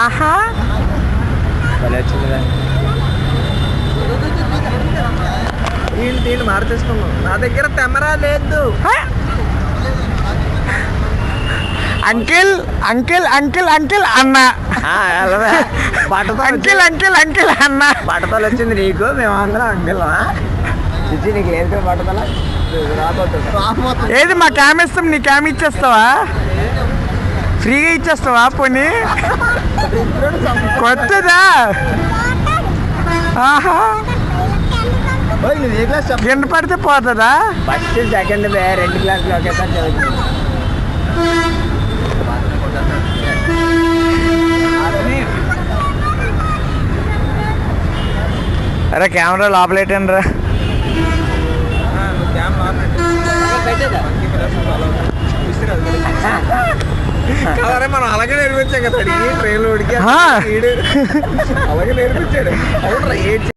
ఆహా వీళ్ళు మార్చేసుకున్నాం. నా దగ్గర కెమెరా లేదు. అంకిల్ అంకిల్ అంకిల్ అంకిల్ అన్న అంకిల్ అంకిల్ అంకిల్ అన్న. బట్టతలు వచ్చింది నీకు, మేము అందరం అంకిల్ ఇచ్చి నీకు లేదు బట్టతల. ఏది మా క్యామ్ ఇస్తాం, నీ క్యామ్ ఇచ్చేస్తావా? ఫ్రీగా ఇచ్చేస్తావా? పోనీ కొత్తదా? ఆహా కింద పడితే పోతుందా? ఫస్ట్ సెకండ్ 2 క్లాసులు ఒకేసారి చదువుతుంది. అరే కెమెరా లోపలేటండి రా. మనం అలాగే నేర్పించాం కదా ట్రైన్లో ఉడికి అలాగే నేర్పించాడు.